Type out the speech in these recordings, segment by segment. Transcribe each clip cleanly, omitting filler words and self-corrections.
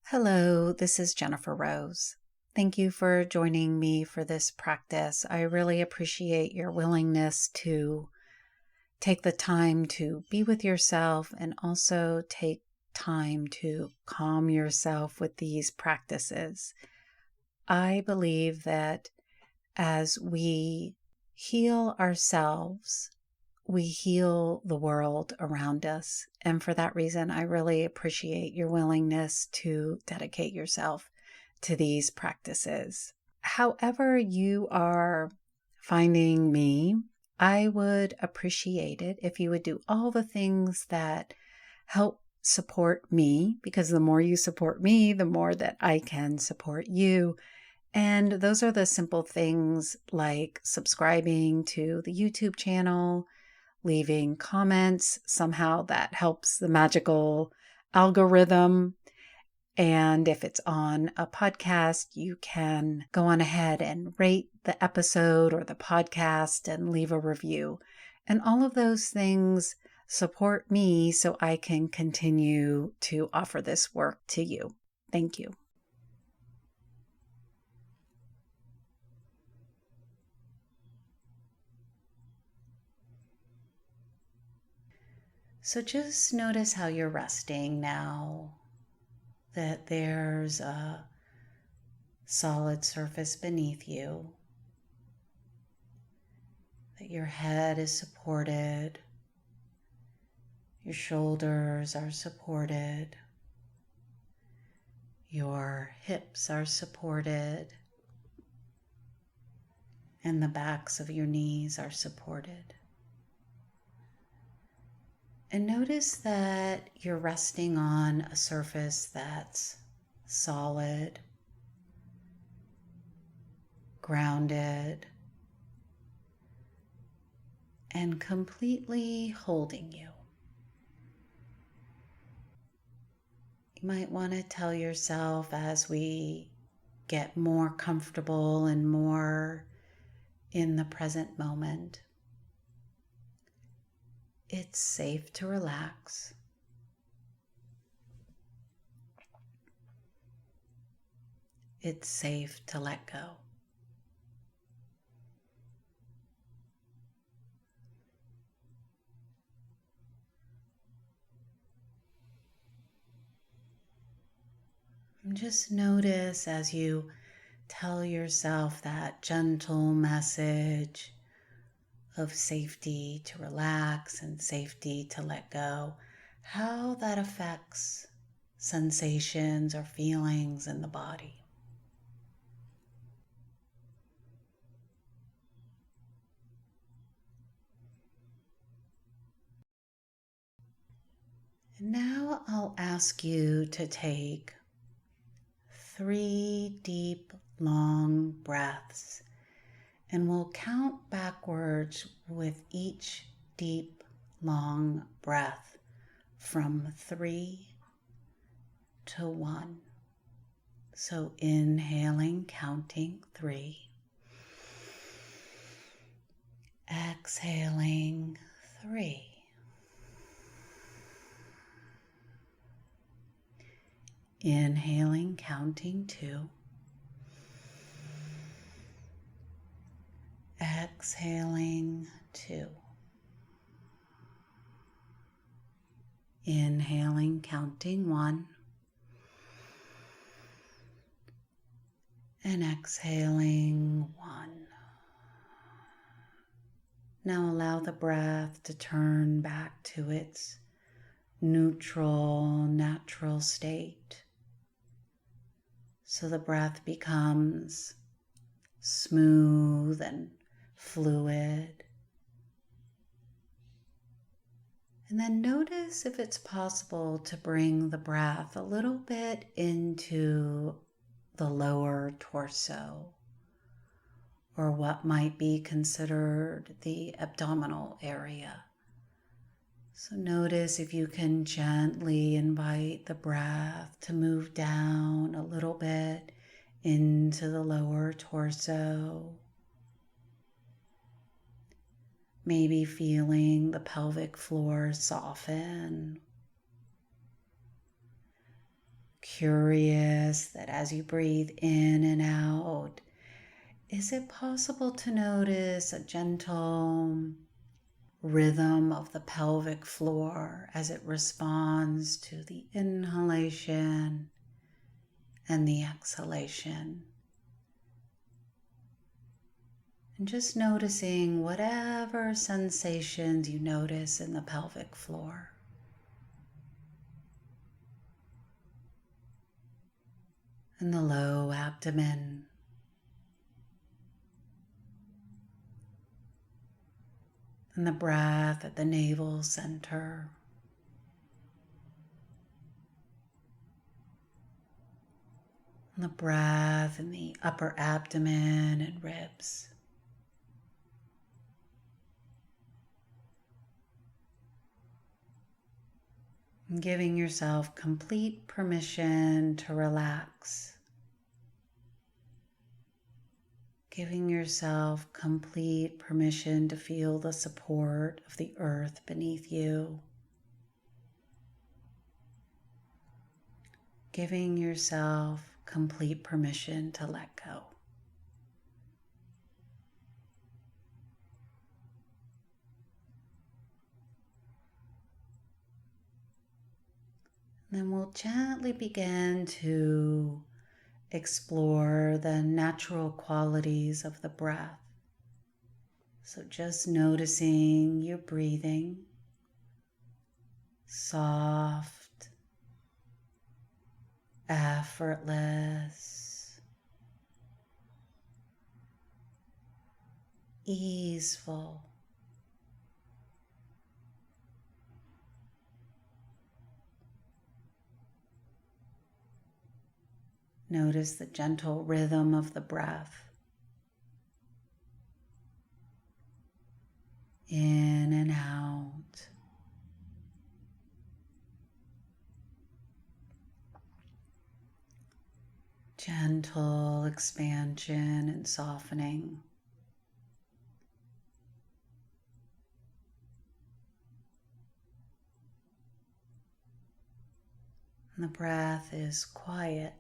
Hello, this is Jennifer Rose. Thank you for joining me for this practice. I really appreciate your willingness to take the time to be with yourself and also take time to calm yourself with these practices. I believe that as we heal ourselves, we heal the world around us. And for that reason, I really appreciate your willingness to dedicate yourself to these practices. However, you are finding me, I would appreciate it if you would do all the things that help support me, because the more you support me, the more that I can support you. And those are the simple things like subscribing to the YouTube channel, leaving comments. Somehow that helps the magical algorithm. And if it's on a podcast, you can go on ahead and rate the episode or the podcast and leave a review. And all of those things support me so I can continue to offer this work to you. Thank you. So just notice how you're resting now, that there's a solid surface beneath you, that your head is supported, your shoulders are supported, your hips are supported, and the backs of your knees are supported. And notice that you're resting on a surface that's solid, grounded, and completely holding you. You might want to tell yourself as we get more comfortable and more in the present moment, it's safe to relax. It's safe to let go. And just notice as you tell yourself that gentle message of safety to relax and safety to let go, how that affects sensations or feelings in the body. And now I'll ask you to take 3 deep, long breaths. And we'll count backwards with each deep, long breath from 3 to 1. So inhaling, counting 3. Exhaling 3. Inhaling, counting 2. Exhaling 2. Inhaling, counting 1. And exhaling 1. Now allow the breath to turn back to its neutral, natural state. So the breath becomes smooth and fluid. And then notice if it's possible to bring the breath a little bit into the lower torso, or what might be considered the abdominal area. So notice if you can gently invite the breath to move down a little bit into the lower torso. Maybe feeling the pelvic floor soften. curious that as you breathe in and out, is it possible to notice a gentle rhythm of the pelvic floor as it responds to the inhalation and the exhalation? And just noticing whatever sensations you notice in the pelvic floor. And the low abdomen. And the breath at the navel center. And the breath in the upper abdomen and ribs. And giving yourself complete permission to relax. Giving yourself complete permission to feel the support of the earth beneath you. Giving yourself complete permission to let go. Then we'll gently begin to explore the natural qualities of the breath. So just noticing your breathing, soft, effortless, easeful. Notice the gentle rhythm of the breath. In and out. Gentle expansion and softening. And the breath is quiet.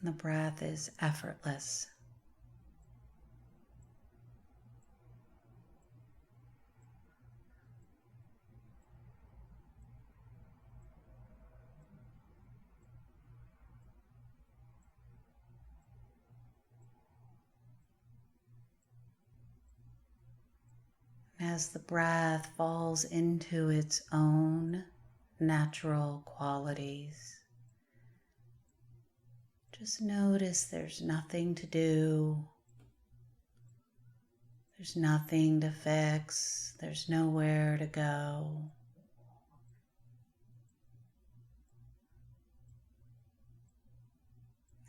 And the breath is effortless. As the breath falls into its own natural qualities, just notice there's nothing to do. There's nothing to fix. There's nowhere to go.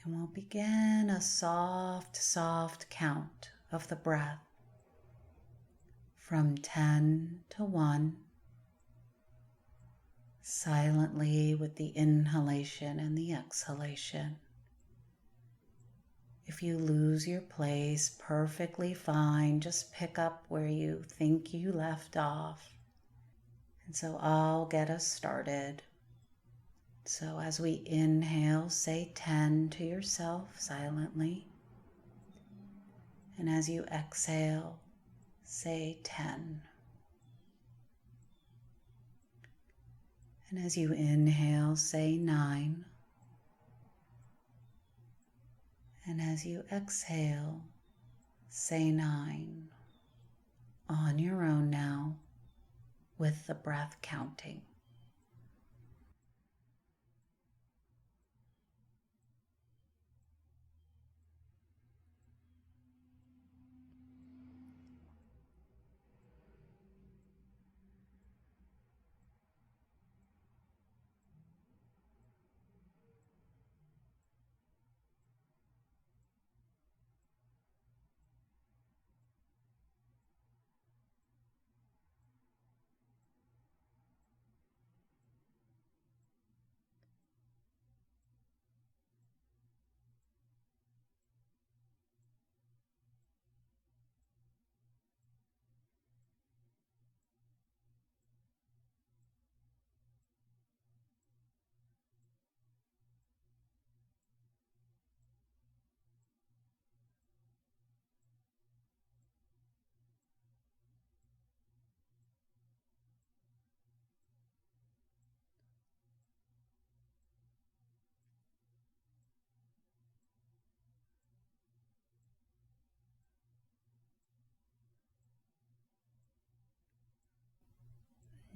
And we'll begin a soft, soft count of the breath from 10 to 1, silently with the inhalation and the exhalation. If you lose your place, perfectly fine. Just pick up where you think you left off. And so I'll get us started. So as we inhale, say 10 to yourself silently. And as you exhale, say 10. And as you inhale, say 9. And as you exhale, say 9. On your own now, with the breath counting.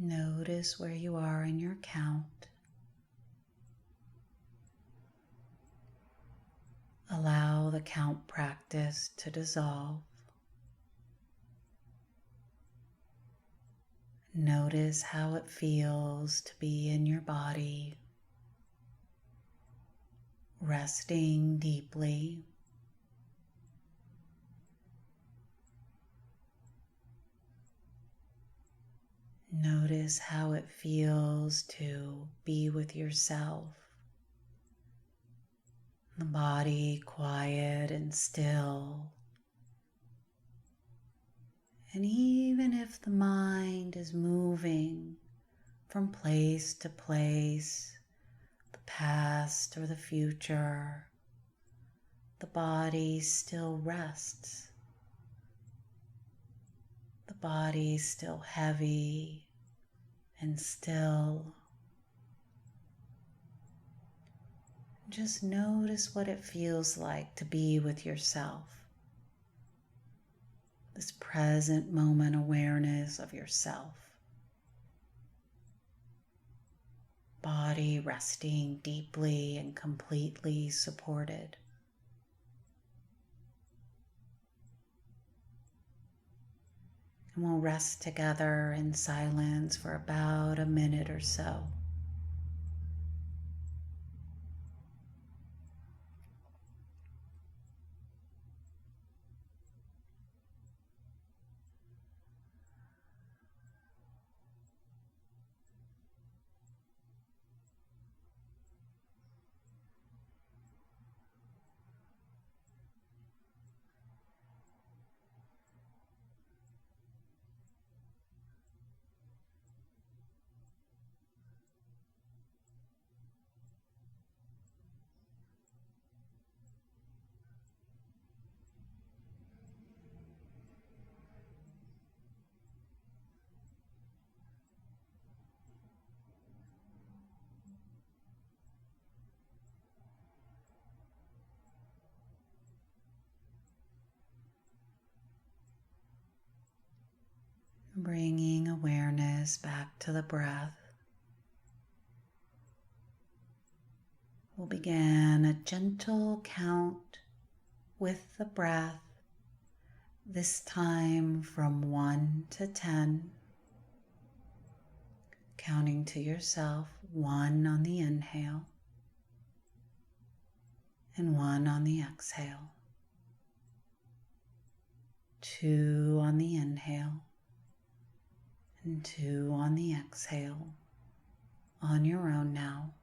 Notice where you are in your count. Allow the count practice to dissolve. Notice how it feels to be in your body, resting deeply. Notice how it feels to be with yourself. The body quiet and still. And even if the mind is moving from place to place, the past or the future, the body still rests. The body is still heavy and still. Just notice what it feels like to be with yourself. This present moment awareness of yourself. Body resting deeply and completely supported. And we'll rest together in silence for about a minute or so. Bringing awareness back to the breath. We'll begin a gentle count with the breath, this time from 1 to 10. Counting to yourself, 1 on the inhale and 1 on the exhale. 2 on the inhale and 2 on the exhale, on your own now.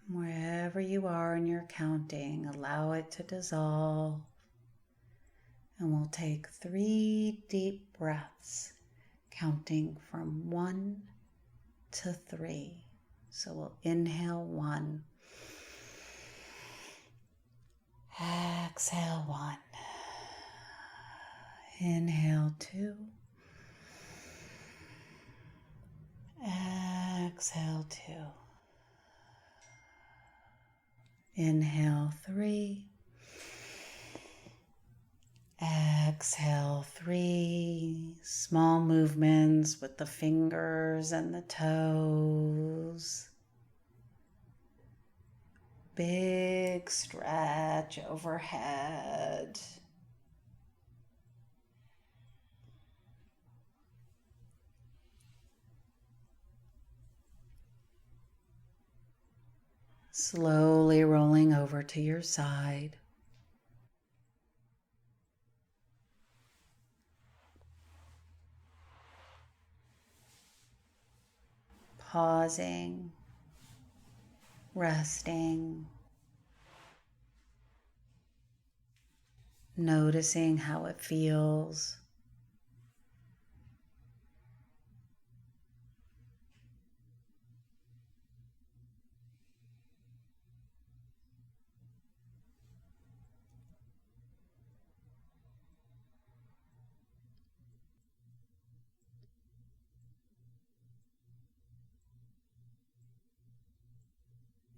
Wherever you are in your counting, allow it to dissolve. And we'll take 3 deep breaths, counting from 1 to 3. So we'll inhale 1. Exhale 1. Inhale 2. Exhale 2. Inhale 3. Exhale 3. Small movements with the fingers and the toes. Big stretch overhead. slowly rolling over to your side. Pausing, resting, noticing how it feels.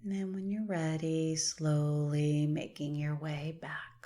And then when you're ready, slowly making your way back.